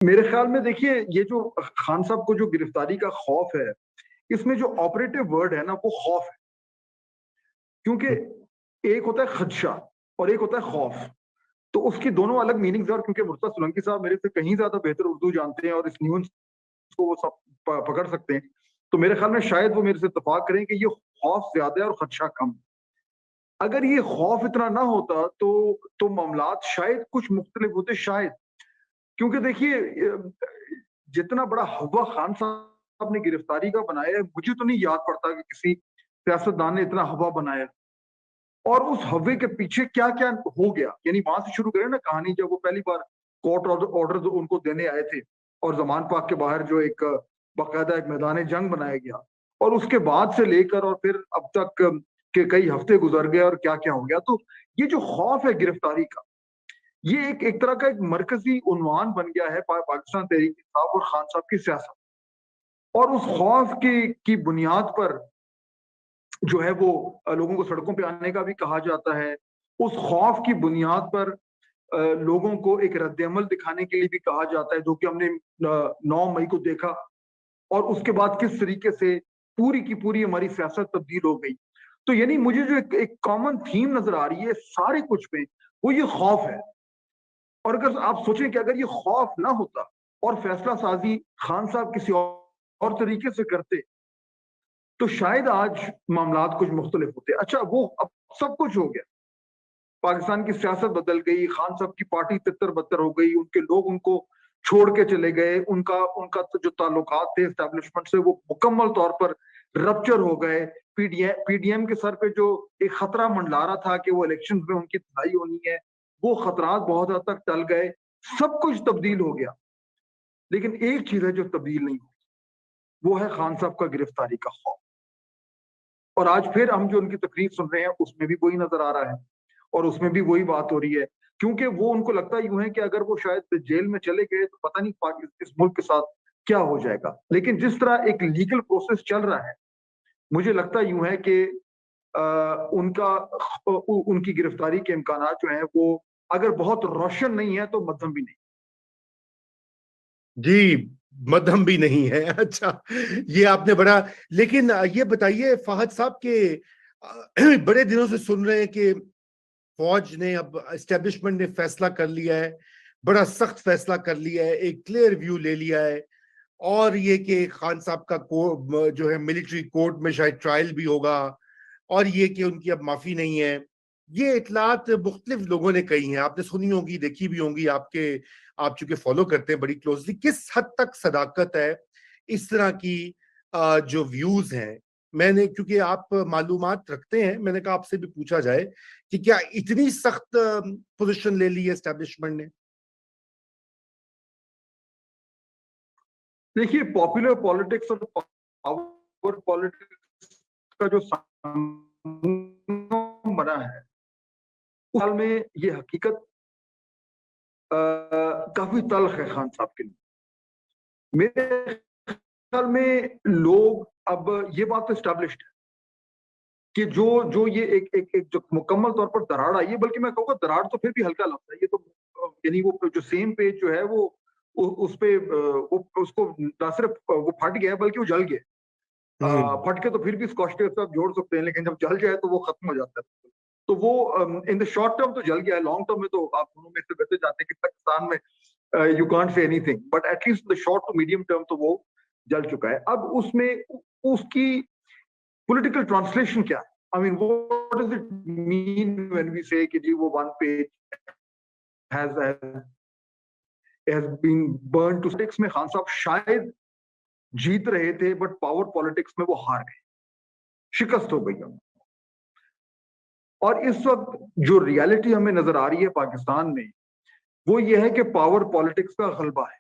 मेरे ख्याल में देखिए, ये जो खान साहब को जो गिरफ्तारी का खौफ है, इसमें जो ऑपरेटिव वर्ड है ना वो खौफ है। क्योंकि एक होता है खदशा और एक होता है खौफ। तो उसकी दोनों अलग मीनिंग्स है। और क्योंकि मुर्तज़ा सोलंकी साहब मेरे से कहीं ज्यादा बेहतर उर्दू जानते हैं और इस न्यूज़ को वो सब पकड़ सकते हैं, तो मेरे ख्याल में शायद वो मेरे से इत्तेफाक करें कि ये खौफ ज्यादा है और खदशा कम। अगर ये खौफ इतना ना होता तो मामलात शायद कुछ मुख्तलिफ होते शायद। क्योंकि देखिए, जितना बड़ा हवा खान साहब ने गिरफ्तारी का बनाया है, मुझे तो नहीं याद पड़ता कि किसी सियासतदान ने इतना हवा बनाया। और उस हवे के पीछे क्या क्या हो गया, यानी वहां से शुरू करें ना कहानी। जब वो पहली बार कोर्ट ऑर्डर उनको देने आए थे और जमान पाक के बाहर जो एक बाकायदा एक मैदान जंग बनाया गया, और उसके बाद से लेकर और फिर अब तक के कई हफ्ते गुजर गए और क्या क्या हो गया। तो ये जो खौफ है गिरफ्तारी का, ये एक तरह का एक मरकजी उन्वान बन गया है पाकिस्तान तहरीक इंसाफ और खान साहब की सियासत। और उस खौफ की बुनियाद पर जो है वो लोगों को सड़कों पे आने का भी कहा जाता है। उस खौफ की बुनियाद पर लोगों को एक रद्द-ए-अमल दिखाने के लिए भी कहा जाता है, जो कि हमने 9 मई को देखा। और उसके बाद किस तरीके से पूरी की पूरी हमारी सियासत तब्दील हो गई। तो यानी मुझे जो एक कॉमन थीम नजर आ रही है सारे कुछ में, वो ये खौफ है। और अगर आप सोचें कि अगर ये खौफ ना होता और फैसला साजी खान साहब किसी और तरीके से करते, तो शायद आज मामलात कुछ मुख्तलिफ होते। अच्छा, वो अब सब कुछ हो गया, पाकिस्तान की सियासत बदल गई, खान साहब की पार्टी तितर बतर हो गई, उनके लोग उनको छोड़ के चले गए, उनका उनका तो जो ताल्लुकात थे एस्टेब्लिशमेंट से वो मुकम्मल तौर पर रप्चर हो गए। पीडीएम के सर पे जो एक खतरा मंडला रहा था कि वो इलेक्शन में उनकी धुलाई होनी है, वो खतरात बहुत हद तक टल गए। सब कुछ तब्दील हो गया। लेकिन एक चीज है जो तब्दील नहीं हुई, वो है खान साहब का गिरफ्तारी का खौफ। और आज फिर हम जो उनकी तकरीर सुन रहे हैं उसमें भी वही नजर आ रहा है और उसमें भी वही बात हो रही है। क्योंकि वो उनको लगता यूं है कि अगर वो शायद जेल में चले गए तो पता नहीं इस मुल्क के साथ क्या हो जाएगा। लेकिन जिस तरह एक लीगल प्रोसेस चल रहा है, मुझे लगता यूं है कि उनका उनकी गिरफ्तारी के इम्कान जो है वो अगर बहुत रोशन नहीं है तो मध्यम भी नहीं। जी, मध्यम भी नहीं है। अच्छा, ये आपने बड़ा, लेकिन ये बताइए फहद साहब के बड़े दिनों से सुन रहे हैं कि फौज ने, अब एस्टेब्लिशमेंट ने फैसला कर लिया है, बड़ा सख्त फैसला कर लिया है, एक क्लियर व्यू ले लिया है, और ये कि खान साहब का जो है मिलिट्री कोर्ट में शायद ट्रायल भी होगा, और ये कि उनकी अब माफी नहीं है। ये इतलात मुख्तलिफ लोगों ने कही हैं, आपने सुनी होंगी, देखी भी होंगी, आप चूंकि फॉलो करते हैं बड़ी क्लोजली, किस हद तक सदाकत है इस तरह की जो व्यूज हैं। मैंने, क्योंकि आप मालूमात रखते हैं, मैंने कहा आपसे भी पूछा जाए कि क्या इतनी सख्त पोजीशन ले ली है एस्टेब्लिशमेंट ने। देखिए, पॉपुलर पॉलिटिक्स और पावर पॉलिटिक्स का जो संगम बना है, उस साल में ये हकीकत काफी तल्ख है खान साहब के लिए। मेरे ख्याल में लोग अब ये बात तो स्टैब्लिश्ड है कि जो जो ये एक जो मुकम्मल तौर पर दरार आई है, बल्कि मैं कहूँगा दरार तो फिर भी हल्का लफ्ज है ये तो। यानी वो जो सेम पेज जो है वो उस पे वो उसको ना सिर्फ वो फट गया है बल्कि वो जल गया। हम्म। फट के तो फिर भी स्कॉच टेप से आप जोड़ सकते हैं, लेकिन जब जल जाए तो वो खत्म हो जाता है। तो वो इन द शॉर्ट टर्म तो जल गया है, लॉन्ग टर्म में तो आप दोनों में से वैसे जानते हैं कि पाकिस्तान में you can't say anything, but at least the short to medium term तो वो जल चुका है। अब उसमें उसकी पॉलिटिकल ट्रांसलेशन क्या है? I mean what does it mean when we say कि जी वो one page has has been burn to sticks में खान साहब शायद जीत रहे थे, बट पावर पॉलिटिक्स में वो हार गए, शिकस्त हो गई। और इस वक्त जो रियलिटी हमें नजर आ रही है पाकिस्तान में, वो ये है कि पावर पॉलिटिक्स का गलबा है।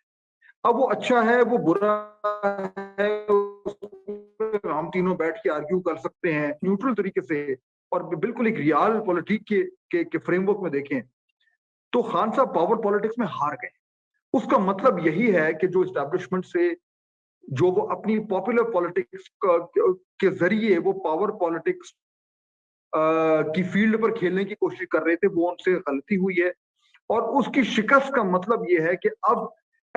अब वो अच्छा है वो बुरा है, हम तीनों बैठ के आर्ग्यू कर सकते हैं न्यूट्रल तरीके से और बिल्कुल एक रियल पॉलिटिक के फ्रेमवर्क में देखें तो खान साहब पावर पॉलिटिक्स में हार गए। उसका मतलब यही है कि जो इस्टेब्लिशमेंट से जो वो अपनी पॉपुलर पॉलिटिक्स के जरिए वो पावर पॉलिटिक्स की फील्ड पर खेलने की कोशिश कर रहे थे, वो उनसे गलती हुई है। और उसकी शिकस्त का मतलब यह है कि अब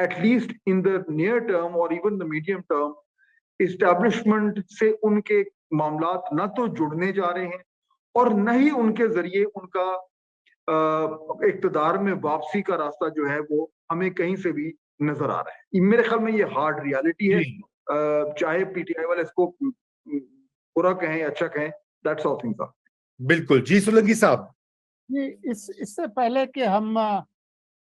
at least in the near term और even the medium term establishment से उनके मामलात न तो जुड़ने जा रहे हैं और न ही उनके जरिए उनका इक्तदार में वापसी का रास्ता जो है वो हमें कहीं से भी नजर आ रहा है। मेरे ख्याल में ये हार्ड रियलिटी है, चाहे पीटीआई वाले इसको बुरा कहें अच्छा कहें, दैट्स हाउ थिंग्स आर। बिल्कुल जी सोलंकी साहब। ये इससे पहले कि हम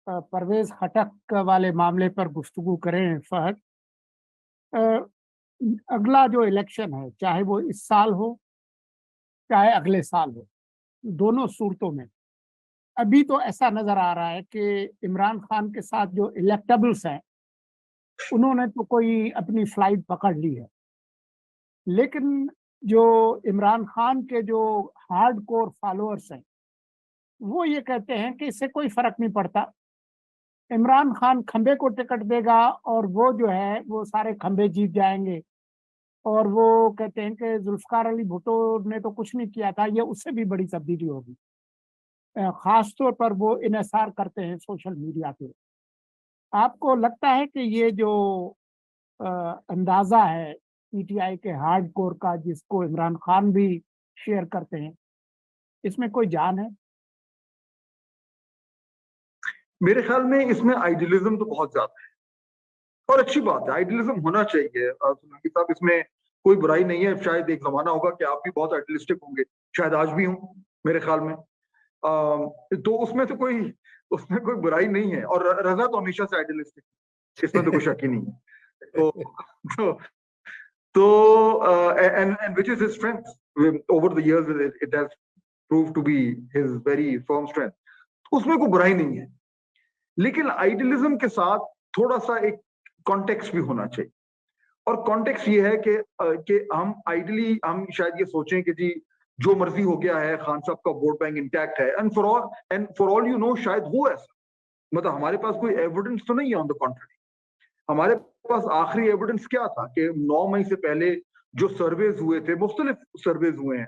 परवेज खटक वाले मामले पर गुफ्तगू करें फहद, अगला जो इलेक्शन है चाहे वो इस साल हो चाहे अगले साल हो, दोनों सूरतों में अभी तो ऐसा नजर आ रहा है कि इमरान खान के साथ जो इलेक्टेबल्स हैं उन्होंने तो कोई अपनी फ्लाइट पकड़ ली है, लेकिन जो इमरान खान के जो हार्डकोर फॉलोअर्स हैं वो ये कहते हैं कि इससे कोई फर्क नहीं पड़ता, इमरान खान खंबे को टिकट देगा और वो जो है वो सारे खंबे जीत जाएंगे, और वो कहते हैं कि जुल्फकार अली भुट्टो ने तो कुछ नहीं किया था, ये उससे भी बड़ी तब्दीली होगी। खास तौर पर वो इन्हिसार करते हैं सोशल मीडिया पे। आपको लगता है कि ये जो अंदाजा है पीटीआई के हार्डकोर का, जिसको इमरान खान भी शेयर करते हैं, इसमें कोई जान है? मेरे ख्याल में इसमें आइडियलिज्म तो बहुत ज्यादा है और अच्छी बात है, आइडियलिज्म होना चाहिए सोलंकी साहब, इसमें कोई बुराई नहीं है। शायद एक जमाना होगा कि आप भी बहुत आइडियलिस्टिक होंगे, शायद आज भी हूं मेरे ख्याल में, तो उसमें कोई बुराई नहीं है, और रजा तो हमेशा से आइडियलिस्टिक, इसमें तो कोई शक ही नहीं है। तो and which is his strength over the years, it has proved to be his very firm strength, उसमें कोई बुराई नहीं है। लेकिन आइडियलिज्म के साथ थोड़ा सा एक कॉन्टेक्स्ट भी होना चाहिए, और कॉन्टेक्स्ट ये है कि हम शायद ये सोचें कि जी जो मर्जी हो गया है, खान साहब का वोट बैंक इंटैक्ट है, and for all you know शायद हो ऐसा, मतलब हमारे पास कोई एविडेंस तो नहीं है। ऑन द कॉन्ट्ररी, हमारे पास आखिरी एविडेंस क्या था कि 9 मई से पहले जो सर्वेज हुए थे, मुख्तलिफ सर्वेज हुए हैं,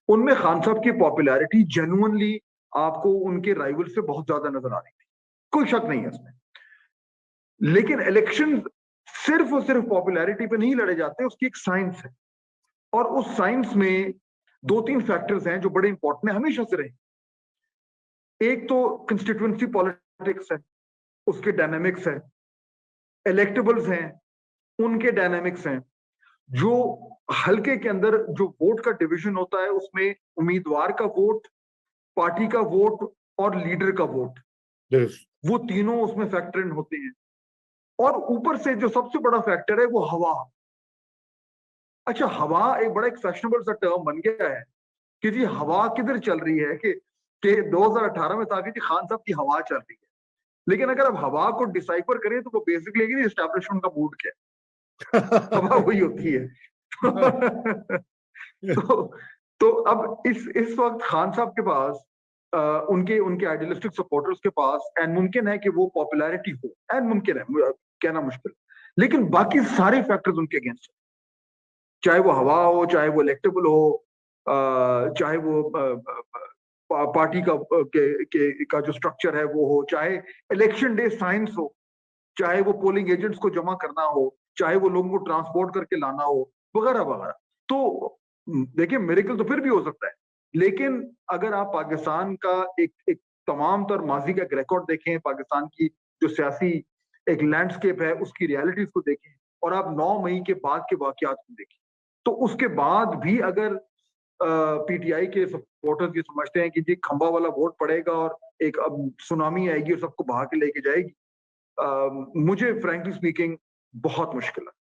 उनमें खान साहब की पॉपुलैरिटी जेन्युइनली आपको उनके राइवल से बहुत ज्यादा नजर आ रही थी, कोई शक नहीं है इसमें। लेकिन इलेक्शन सिर्फ और सिर्फ पॉपुलैरिटी पे नहीं लड़े जाते, उसकी एक साइंस है, और उस साइंस में 2-3 फैक्टर्स हैं जो बड़े इंपॉर्टेंट है, हमेशा से रहे। एक तो कंस्टिट्यूएंसी पॉलिटिक्स है, उसके डायनामिक्स है, इलेक्टेबल्स हैं, उनके डायनामिक्स हैं, जो हल्के के अंदर जो वोट का डिवीजन होता है उसमें उम्मीदवार का वोट, पार्टी का वोट और लीडर का वोट, वो तीनों उसमें फैक्टर इन होते हैं। और ऊपर से जो सबसे बड़ा फैक्टर है वो हवा। अच्छा, हवा एक बड़ा एक फैशनेबल सा टर्म बन गया है कि जी हवा किधर चल रही है, कि 2018 में था कि खान साहब की हवा चल रही है, लेकिन अगर आप हवा को डिसाइफर करें तो वो बेसिकली एस्टैब्लिशमेंट का मूड क्या है, हवा वही होती है। तो अब इस वक्त खान साहब के पास उनके आइडियलिस्टिक सपोर्टर्स के पास एंड मुमकिन है कि वो पॉपुलैरिटी हो, एंड मुमकिन है, कहना मुश्किल, लेकिन बाकी सारे फैक्टर्स उनके अगेंस्ट है, चाहे वो हवा हो, चाहे वो इलेक्टेबल हो, चाहे वो पार्टी का जो स्ट्रक्चर है वो हो, चाहे इलेक्शन डे साइंस हो, चाहे वो पोलिंग एजेंट्स को जमा करना हो, चाहे वो लोगों को ट्रांसपोर्ट करके लाना हो, वगैरह वगैरह। तो देखिए मिरेकल तो फिर भी हो सकता है, लेकिन अगर आप पाकिस्तान का एक तमाम तर माजी का एक रिकॉर्ड देखें, पाकिस्तान की जो सियासी एक लैंडस्केप है उसकी रियलिटीज को देखें, और आप 9 मई के बाद के वाकयात को देखें, तो उसके बाद भी अगर पीटीआई के सपोर्टर्स ये समझते हैं कि जी खंबा वाला वोट पड़ेगा और एक अब सुनामी आएगी और सबको बहा के लेके जाएगी, मुझे फ्रैंकली स्पीकिंग बहुत मुश्किल है।